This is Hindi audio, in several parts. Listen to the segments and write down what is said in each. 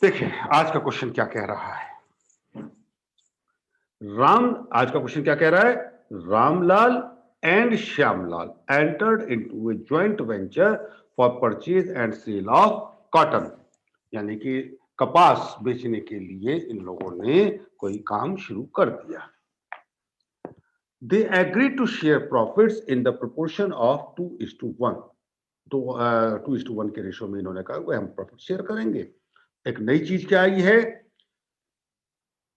देखिए आज का क्वेश्चन क्या कह रहा है। आज का क्वेश्चन क्या कह रहा है। Ramlal and Shyamlal entered into a joint venture for purchase and sale of cotton, यानी कि कपास बेचने के लिए इन लोगों ने कोई काम शुरू कर दिया। They agree to share profits in the proportion of 2:1। 2:1 के रेशो में इन्होंने कहा हम प्रॉफिट शेयर करेंगे। एक नई चीज क्या आई है,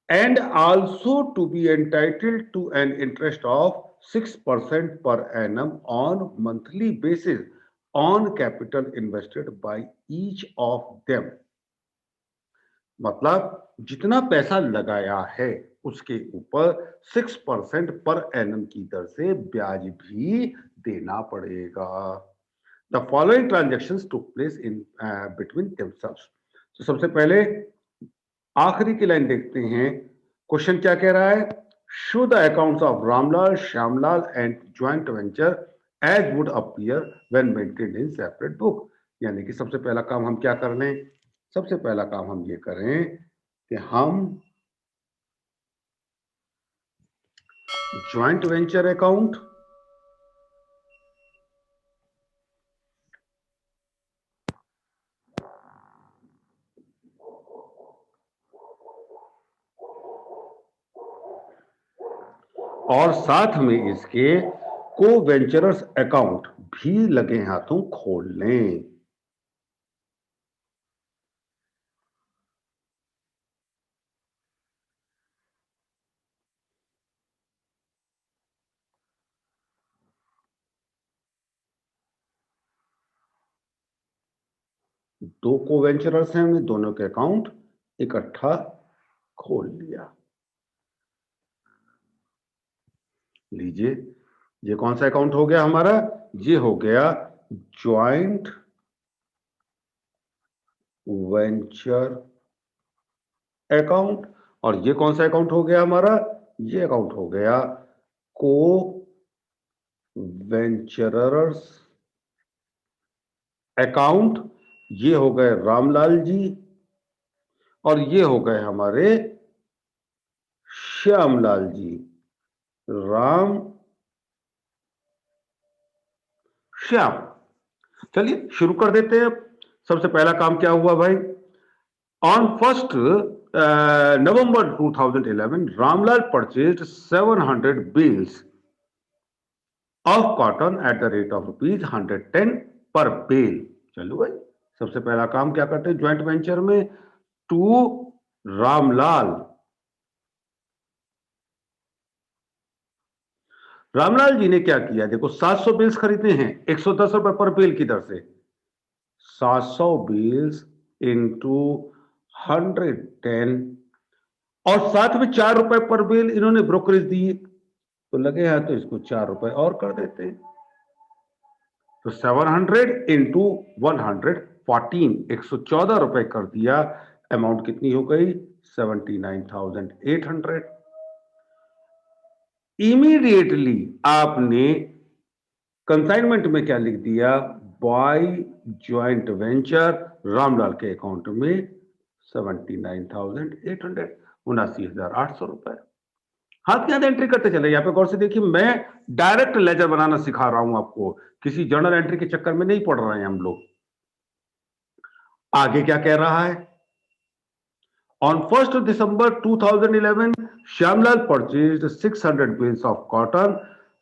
and also to be entitled to an interest of 6% per annum on monthly basis on capital invested by each of them। मतलब जितना पैसा लगाया है उसके ऊपर 6% पर एनम की दर से ब्याज भी देना पड़ेगा। The following transactions took place in between themselves. तो सबसे पहले आखिरी की लाइन देखते हैं। क्वेश्चन क्या कह रहा है, show the accounts of Ramlal, Shyamlal and joint venture as would appear when maintained in separate book. यानी कि सबसे पहला काम हम क्या कर लें, सबसे पहला काम हम ये करें कि हम ज्वाइंट वेंचर अकाउंट और साथ में इसके को वेंचरर्स अकाउंट भी लगे हाथों खोल लें। दो को वेंचरर्स हैं, हमने दोनों के अकाउंट इकट्ठा खोल लिया। लीजिए ये कौन सा अकाउंट हो गया हमारा, ये हो गया ज्वाइंट वेंचर अकाउंट। और ये कौन सा अकाउंट हो गया हमारा, ये अकाउंट हो गया को वेंचरर्स अकाउंट। ये हो गए रामलाल जी और ये हो गए हमारे श्यामलाल जी। राम श्याम। चलिए शुरू कर देते हैं। अब सबसे पहला काम क्या हुआ भाई, on 1st November 2011 Ramlal purchased 700 bales of cotton at the rate of ₹110 पर बेल। चलो भाई सबसे पहला काम क्या करते हैं ज्वाइंट वेंचर में, टू रामलाल। रामलाल जी ने क्या किया, देखो 700 बेल्स खरीदे हैं 110 रुपए पर बेल की दर से। 700 बेल्स इंटू 110 और साथ में 4 रुपए पर बेल इन्होंने ब्रोकरेज दिए, तो लगे हैं तो इसको 4 रुपए और कर देते हैं। तो 700 इंटू 114 114 रुपए कर दिया। अमाउंट कितनी हो गई 79,800। इमीडिएटली आपने कंसाइनमेंट में क्या लिख दिया, बाय ज्वाइंट वेंचर रामलाल के अकाउंट में 79,800 79,800 रुपए। हाथ के हाथ एंट्री करते चले। यहां पे गौर से देखिए, मैं डायरेक्ट लेजर बनाना सिखा रहा हूं आपको, किसी जर्नल एंट्री के चक्कर में नहीं पड़ रहे हैं हम लोग। आगे क्या कह रहा है, on 1st December 2011 Shyamlal purchased 600 bales of cotton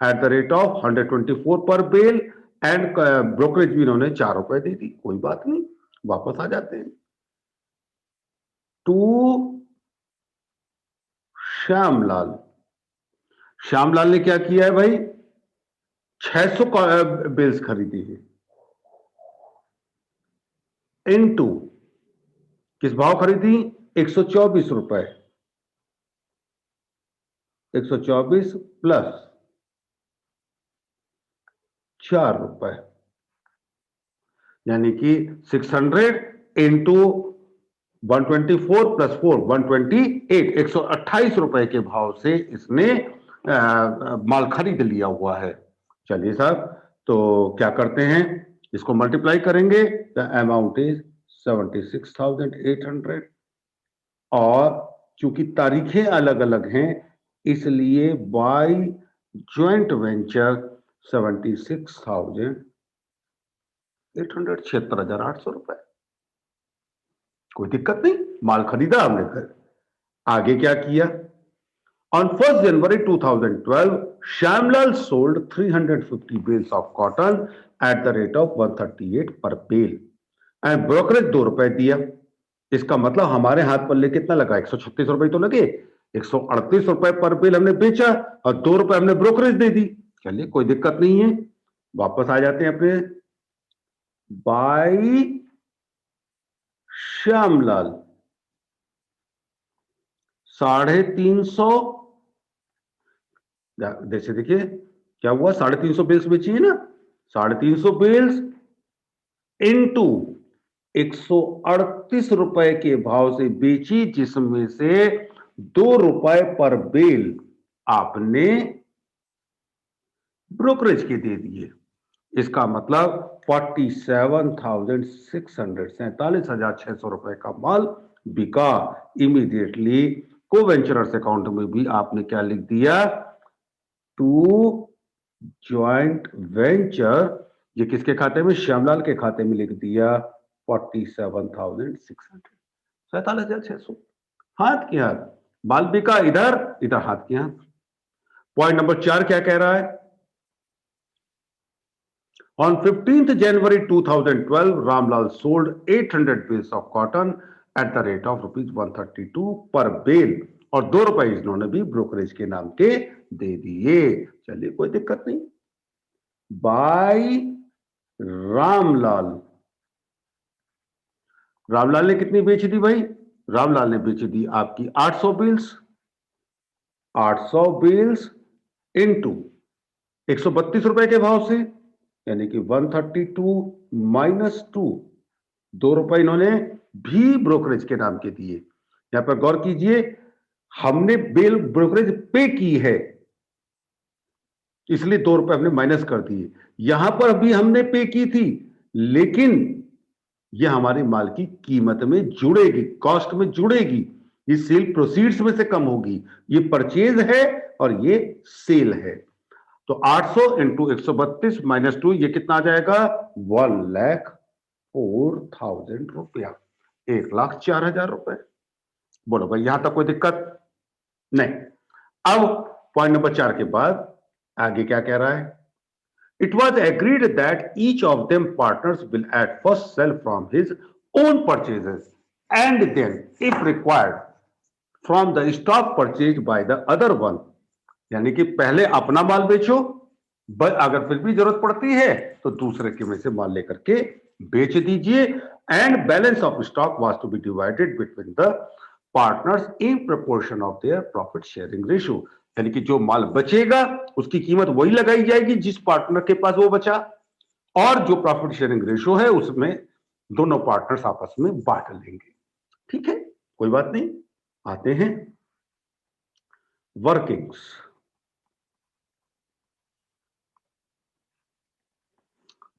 at the rate of 124 पर बेल एंड ब्रोकरेज भी इन्होंने 4 रुपए दे दी। कोई बात नहीं, वापस आ जाते हैं। टू श्यामलाल, श्यामलाल ने क्या किया है भाई, 600 बेल्स खरीदी है। इनटू किस भाव खरीदी, 124 रुपए। 124 प्लस 4 रुपए, यानी कि 600 इंटू 124 प्लस 4 128 128 रुपए के भाव से इसने माल खरीद लिया हुआ है। चलिए साहब, तो क्या करते हैं, इसको मल्टीप्लाई करेंगे, द अमाउंट इज 76,800। और चूंकि तारीखें अलग अलग हैं इसलिए बाय ज्वाइंट वेंचर 76,800 कोई दिक्कत नहीं, माल खरीदा हमने घर। आगे क्या किया? On 1st January 2012, Shyamlal sold 350 bales of cotton at the rate of 138 per bale and brokerage 2 रुपए दिया। इसका मतलब हमारे हाथ पल्ले कितना लगा? 136 रुपए तो लगे। 138 रुपए पर बेल हमने बेचा और 2 रुपए हमने ब्रोकरेज दे दी। चलिए कोई दिक्कत नहीं है, वापस आ जाते हैं अपने। बाई श्यामलाल 350, जैसे देखिए क्या हुआ, 350 बेल्स बेची है ना, 350 बेल्स इनटू 138 रुपए के भाव से बेची, जिसमें से 2 रुपए पर बेल आपने ब्रोकरेज के दे दिए। इसका मतलब 47,600 रुपए का माल बिका। इमीडिएटली को वेंचरर्स अकाउंट में भी आपने क्या लिख दिया? टू ज्वाइंट वेंचर, ये किसके खाते में? श्यामलाल के खाते में लिख दिया 47,600, 47,600। हाथ के हाथ माल बिका, इधर इधर हाथ के हाथ। पॉइंट नंबर 4 क्या कह रहा है? On 15th January 2012, Ramlal sold 800 bales of cotton at the rate of rupees 132 per bale और 2 रुपए इन्होंने भी ब्रोकरेज के नाम के दे दिए। चलिए कोई दिक्कत नहीं। बाय रामलाल, रामलाल ने कितनी बेच दी भाई? रामलाल ने बेच दी आपकी 800 बेल्स, 800 बेल्स इनटू 132 रुपए के भाव से, यानी कि 132 माइनस 2 रुपए इन्होंने भी ब्रोकरेज के नाम के दिए। यहां पर गौर कीजिए, हमने बेल ब्रोकरेज पे की है इसलिए 2 रुपए हमने माइनस कर दिए। यहां पर भी हमने पे की थी, लेकिन यह हमारे माल की कीमत में जुड़ेगी, कॉस्ट में जुड़ेगी। ये सेल प्रोसीड्स में से कम होगी। ये परचेज है और ये सेल है। तो 800 इंटू 132 माइनस 2, ये कितना आ जाएगा? 1,04,000 रुपया, 1,04,000 रुपए। बोलो भाई यहां तक कोई दिक्कत नहीं। अब पॉइंट नंबर 4 के बाद आगे क्या कह रहा है? It was agreed that each of them partners will at first sell from his own purchases and then, if required, from the stock purchased by the other one। यानी कि पहले अपना माल बेचो, अगर फिर भी जरूरत पड़ती है तो दूसरे के में से माल लेकर के बेच दीजिए। And balance of stock was to be divided between the partners in proportion of their profit sharing ratio. यानी कि जो माल बचेगा उसकी कीमत वही लगाई जाएगी जिस पार्टनर के पास वो बचा, और जो प्रॉफिट शेयरिंग रेशियो है उसमें दोनों पार्टनर्स आपस में बांट लेंगे। ठीक है, कोई बात नहीं। आते हैं वर्किंग्स।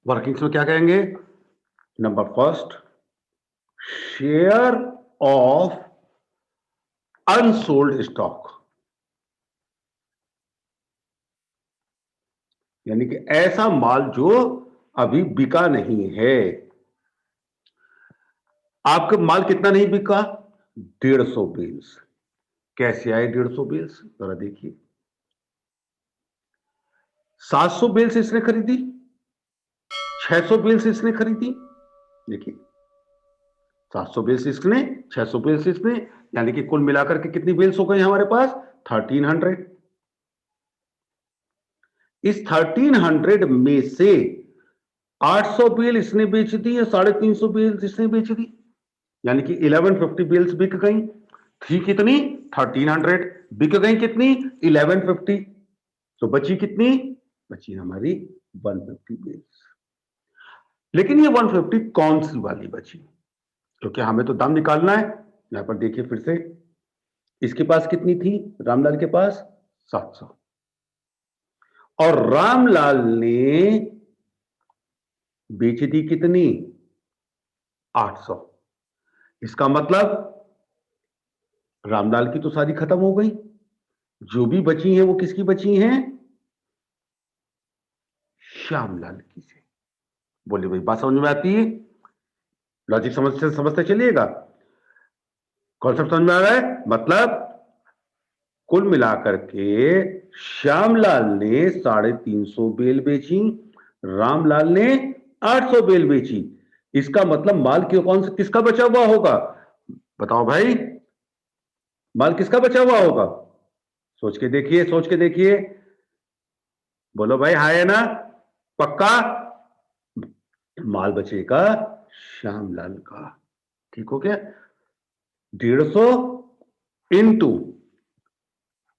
वर्किंग्स में क्या कहेंगे? Number first, share of unsold stock, यानी कि ऐसा माल जो अभी बिका नहीं है। आपका माल कितना नहीं बिका? 150 बेल्स। कैसे आए 150 बेल्स? जरा देखिए। 700 बेल्स इसने खरीदी, 600 बेल्स इसने खरीदी। देखिए 700 बेल्स इसने, 600 बेल्स इसने, यानी कि कुल मिलाकर के कितनी बेल्स हो गई हमारे पास? 1300। इस 1300 में से 800 बेल इसने बेच दी, 350 बेल्स इसने बेच दी, यानी कि 1150 बेल्स बिक गई। थी कितनी? 1300। बिक गई कितनी? 1150। तो बची कितनी? बची हमारी 150 बेल्स। लेकिन ये 150 कौन सी वाली बची? क्योंकि हमें तो दाम निकालना है। यहां पर देखिए फिर से, इसके पास कितनी थी? रामलाल के पास 700, और रामलाल ने बेच दी कितनी? 800। इसका मतलब रामलाल की तो सारी खत्म हो गई, जो भी बची हैं वो किसकी बची हैं? श्यामलाल की से। बोले भाई बात समझ में आती है? लॉजिक समझते चलिएगा। कॉन्सेप्ट समझ में आ रहा है? मतलब कुल मिलाकर के श्यामलाल ने 350 बेल बेची, रामलाल ने 800 बेल बेची। इसका मतलब माल कौन सा किसका बचा हुआ होगा? बताओ भाई, माल किसका बचा हुआ होगा? सोच के देखिए, सोच के देखिए, बोलो भाई, हाय है ना? पक्का? माल बचेगा श्यामलाल का। ठीक हो गया? 150 इंटू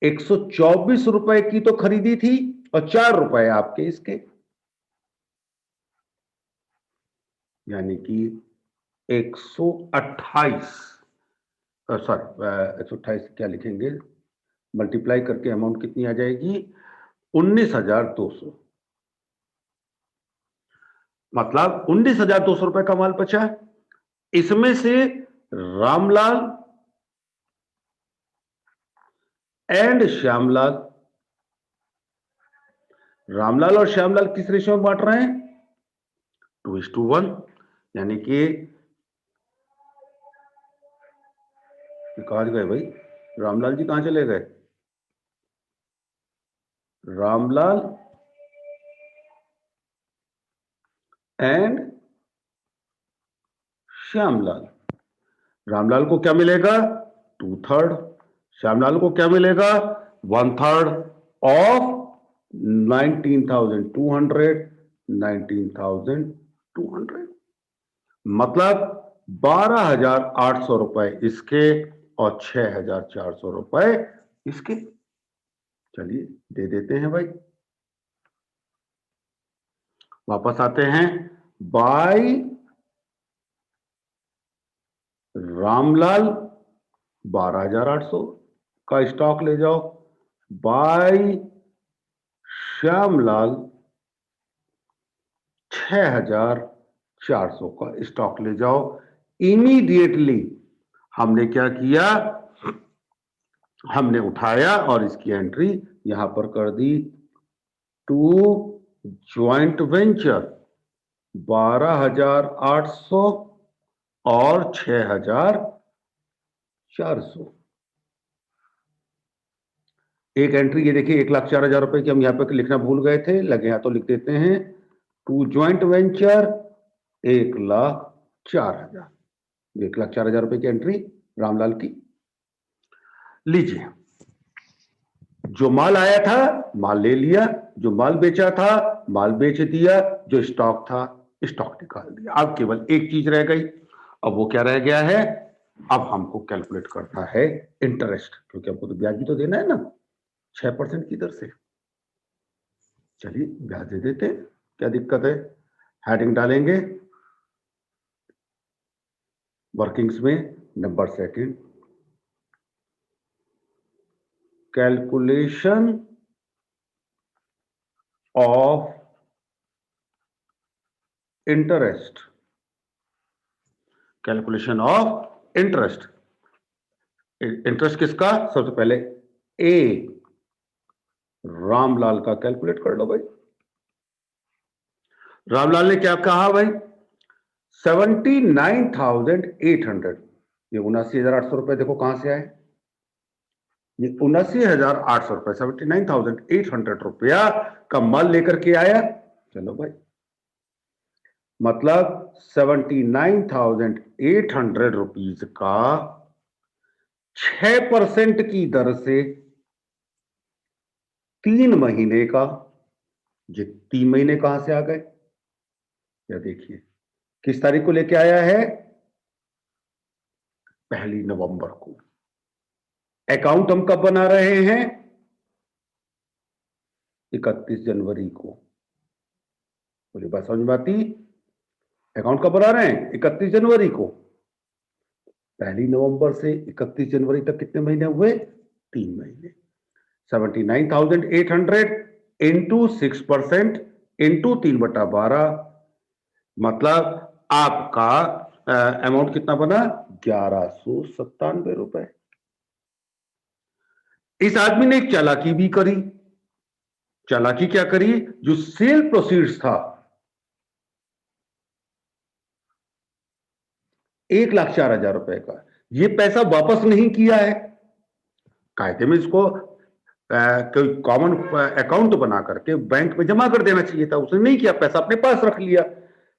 124 रुपए की तो खरीदी थी और 4 रुपए आपके इसके, यानी कि 128, सॉरी 128 क्या लिखेंगे, मल्टीप्लाई करके अमाउंट कितनी आ जाएगी? 19,200। मतलब 19,200 रुपए का माल बचा। इसमें से रामलाल एंड श्यामलाल, रामलाल और श्यामलाल किस रेशियो में बांट रहे हैं? 2:1। यानी कि कहां गए भाई? रामलाल जी कहां चले गए? रामलाल एंड श्यामलाल। रामलाल को क्या मिलेगा? 2/3। श्यामलाल को क्या मिलेगा? 1/3 ऑफ 19,200। 19,200 मतलब 12,800 रुपए इसके और 6,400 रुपए इसके। चलिए दे देते हैं भाई। वापस आते हैं। बाय रामलाल 12,800 का स्टॉक ले जाओ, बाय श्यामलाल 6,400 का स्टॉक ले जाओ। इमीडिएटली हमने क्या किया? हमने उठाया और इसकी एंट्री यहां पर कर दी। टू ज्वाइंट वेंचर 12,800 और 6,400। एक एंट्री ये देखिए 1,04,000 रुपए की हम यहां पर लिखना भूल गए थे, लगे हाथों लिख देते हैं। टू ज्वाइंट वेंचर 1,04,000, 1,04,000 रुपए की एंट्री रामलाल की। लीजिए, जो माल आया था माल ले लिया, जो माल बेचा था माल बेच दिया, जो स्टॉक था स्टॉक निकाल दिया। अब केवल एक चीज रह गई। अब वो क्या रह गया है? अब हमको कैलकुलेट करना है इंटरेस्ट, क्योंकि हमको तो ब्याज भी तो देना है ना 6% की दर से। चलिए ब्याज दे देते, क्या दिक्कत है? हेडिंग डालेंगे वर्किंग्स में, number second, calculation of interest. Calculation of interest. Interest किसका? सबसे पहले ए रामलाल का कैलकुलेट कर लो भाई। रामलाल ने क्या कहा भाई? 79,800। ये 79,800 रुपए देखो कहां से आए? ये 79,800 रुपए, 79,800 रुपया का माल लेकर के आया। चलो भाई, मतलब 79,800 रुपीज का 6% की दर से 3 महीने का। ये 3 महीने कहां से आ गए? या देखिए किस तारीख को लेके आया है? 1 नवंबर को। अकाउंट हम कब बना रहे हैं? 31 जनवरी को। बोली बात समझ में आती? अकाउंट कब बना रहे हैं? 31 जनवरी को। 1 नवंबर से 31 जनवरी तक कितने महीने हुए? 3 महीने। 79,800 इंटू 6% इंटू 3/12, मतलब आपका अमाउंट कितना बना? 1,197 रुपए। इस आदमी ने एक चालाकी भी करी। चालाकी क्या करी? जो सेल प्रोसीड्स था 1,04,000 रुपए का, ये पैसा वापस नहीं किया है। कायदे में इसको कोई कॉमन अकाउंट बना करके बैंक में जमा कर देना चाहिए था, उसने नहीं किया, पैसा अपने पास रख लिया।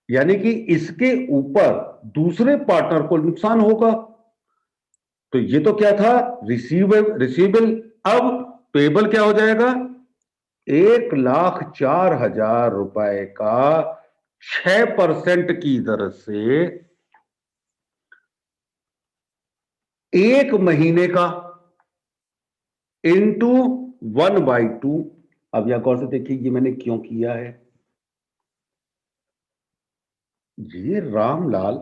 यानी कि इसके ऊपर दूसरे पार्टनर को नुकसान होगा। तो ये तो क्या था? रिसीवेबल। अब पेबल क्या हो जाएगा? 1,04,000 रुपए का 6% की दर से 1 महीने का इंटू 1/2। अब यहां गौर से देखिए, ये मैंने क्यों किया है। ये रामलाल,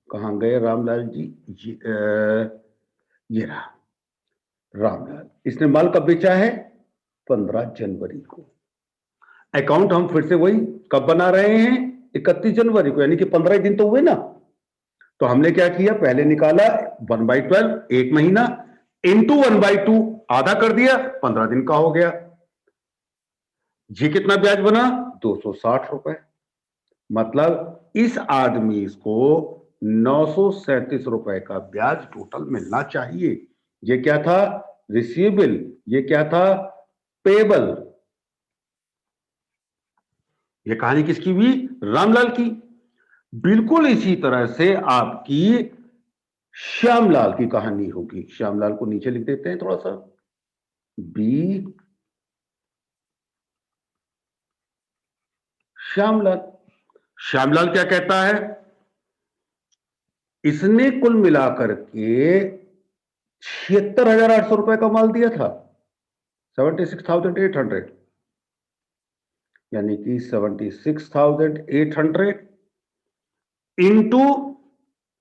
कहां गए रामलाल जी? ये रहा रामलाल। इसने माल कब बेचा है? 15 जनवरी को। अकाउंट हम फिर से वही कब बना रहे हैं? 31 जनवरी को, यानी कि 15 दिन तो हुए ना। तो हमने क्या किया? पहले निकाला 1/12, 1 महीना, इंटू 1/2, आधा कर दिया, 15 दिन का हो गया। ये कितना ब्याज बना? 260 रुपए। मतलब इस आदमी को 937 रुपए का ब्याज टोटल मिलना चाहिए। ये क्या था? रिसीवेबल। ये क्या था? पेबल। ये कहानी किसकी हुई? रामलाल की। बिल्कुल इसी तरह से आपकी श्यामलाल की कहानी होगी। श्यामलाल को नीचे लिख देते हैं थोड़ा सा। बी श्यामलाल। श्यामलाल क्या कहता है? इसने कुल मिलाकर के 76,800 रुपए का माल दिया था। 76,800, यानी कि 76,800 इंटू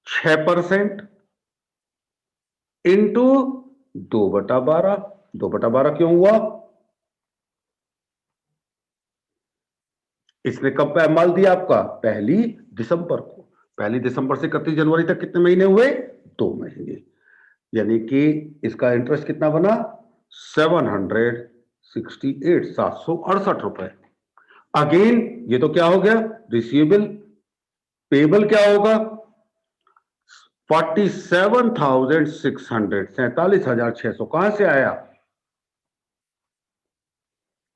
6% इंटू 2/12। 2/12 क्यों हुआ? इसने कब माल दिया आपका? 1 दिसंबर को। 1 दिसंबर से 31 जनवरी तक कितने महीने हुए? 2 महीने। यानी कि इसका इंटरेस्ट कितना बना? 768 रुपए। अगेन ये तो क्या हो गया? रिसीवेबल। पेबल क्या होगा? 47,600, 47,600 कहां से आया?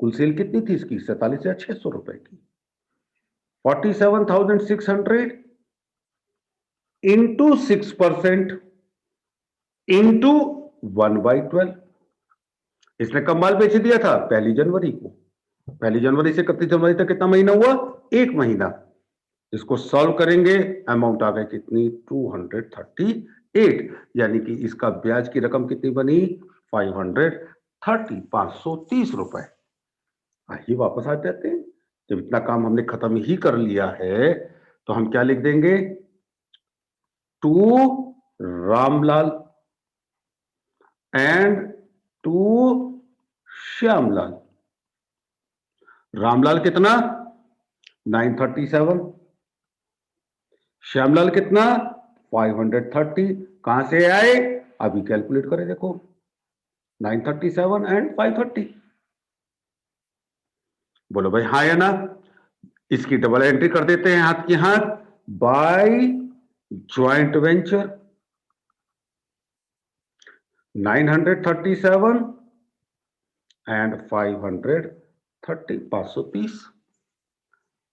कुल सेल कितनी थी इसकी? 47,600 रुपए की। 47,600 इंटू 6% इंटू 1/12। इसने कब माल बेच दिया था? 1 जनवरी को। 1 जनवरी से 31 जनवरी तक कितना महीना हुआ? 1 महीना। इसको सॉल्व करेंगे, अमाउंट आ गई कितनी? 238। यानी कि इसका ब्याज की रकम कितनी बनी? 530 रुपए। आइए वापस आ जाते हैं। जब इतना काम हमने खत्म ही कर लिया है तो हम क्या लिख देंगे? To Ramlal and to Shyamlal. Ramlal कितना? 937। श्यामलाल कितना? 530। कहां से आए? अभी कैलकुलेट करें, देखो 937 एंड 530। बोलो भाई हाँ या ना? इसकी डबल एंट्री कर देते हैं हाथ की हाथ। By joint venture 937 and 530, 530।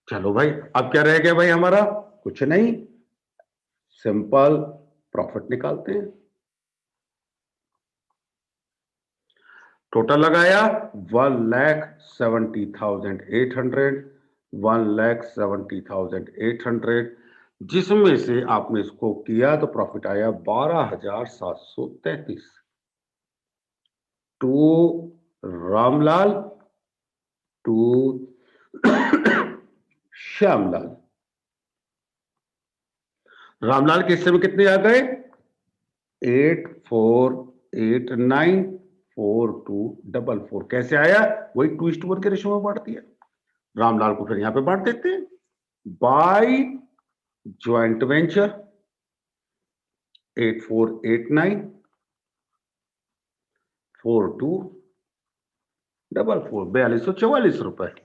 चलो भाई, अब क्या रह गया भाई हमारा? कुछ नहीं, सिंपल प्रॉफिट निकालते हैं। टोटल लगाया 1,70,800, 1,70,800, जिसमें से आपने इसको किया तो प्रॉफिट आया 12,733। To Ramlal, to Shyamlal. रामलाल के हिस्से में कितने आ गए? 84894244। कैसे आया? वही 2:1 के रेशो में बांट दिया। रामलाल को फिर यहां पे बांट देते हैं बाय ज्वाइंट वेंचर 848942 ₹4444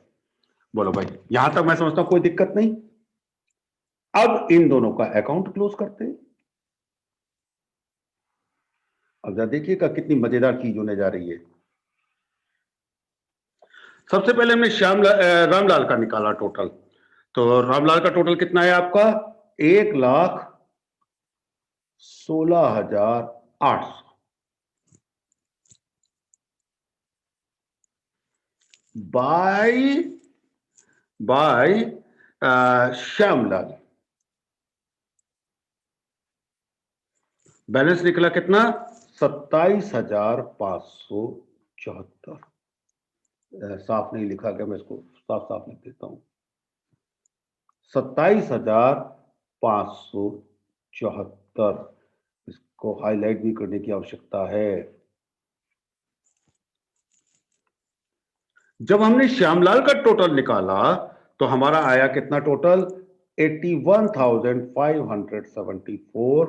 बोलो भाई, यहां तक मैं समझता हूं कोई दिक्कत नहीं। अब इन दोनों का अकाउंट क्लोज करते हैं। अब जरा देखिएगा कितनी मजेदार चीज होने जा रही है। सबसे पहले हमने रामलाल का निकाला टोटल। तो रामलाल का टोटल कितना है आपका? 1,16,800 बाय श्यामलाल। बैलेंस निकला कितना? 27,574। साफ नहीं लिखा गया, मैं इसको साफ साफ लिख देता हूं। 27,574। इसको हाईलाइट भी करने की आवश्यकता है। जब हमने श्यामलाल का टोटल निकाला तो हमारा आया कितना टोटल? 81,574।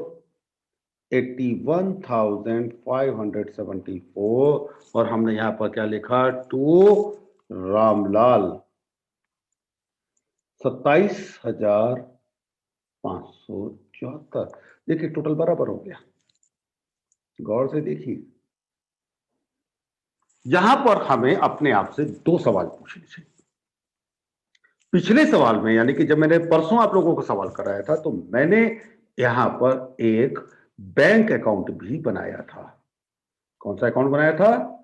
81,574 और हमने यहां पर क्या लिखा? टू रामलाल 27,574। देखिए टोटल बराबर हो गया। गौर से देखिए, यहां पर हमें अपने आप से दो सवाल पूछने चाहिए। पिछले सवाल में, यानी कि जब मैंने परसों आप लोगों को सवाल कराया था, तो मैंने यहां पर एक बैंक अकाउंट भी बनाया था। कौन सा अकाउंट बनाया था?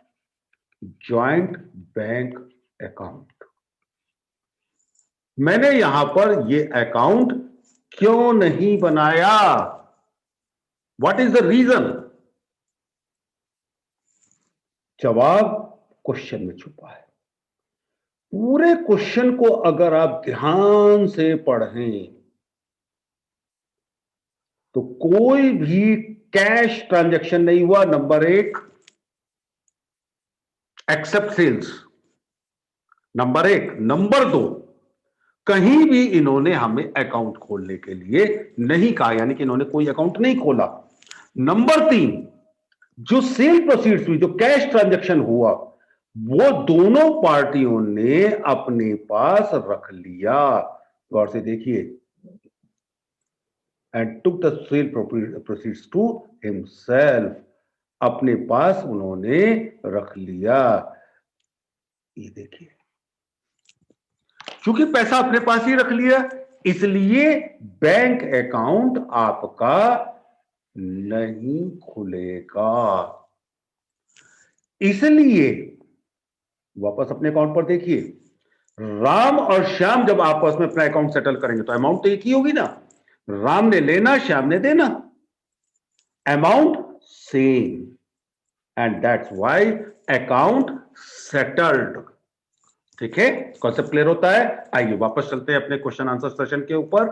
Joint bank account. मैंने यहां पर यह अकाउंट क्यों नहीं बनाया? What is the reason? जवाब क्वेश्चन में छुपा है। पूरे क्वेश्चन को अगर आप ध्यान से पढ़ें तो कोई भी कैश ट्रांजैक्शन नहीं हुआ, नंबर एक, एक्सेप्ट सेल्स, नंबर एक। नंबर दो, कहीं भी इन्होंने हमें अकाउंट खोलने के लिए नहीं कहा, यानी कि इन्होंने कोई अकाउंट नहीं खोला। नंबर तीन, जो सेल प्रोसीड्स हुई, जो कैश ट्रांजैक्शन हुआ, वो दोनों पार्टियों ने अपने पास रख लिया। गौर से देखिए, and took the sale proceeds to himself. अपने पास उन्होंने रख लिया। ये देखिए, क्योंकि पैसा अपने पास ही रख लिया, इसलिए बैंक अकाउंट आपका नहीं खुलेगा। इसलिए वापस अपने अकाउंट पर देखिए, राम और श्याम जब आपस में अपना अकाउंट सेटल करेंगे तो अमाउंट तो एक ही होगी ना। राम ने लेना, श्याम ने देना, amount same, and that's why account settled. ठीक है, कॉन्सेप्ट क्लियर होता है? आइए वापस चलते हैं अपने क्वेश्चन आंसर सेशन के ऊपर।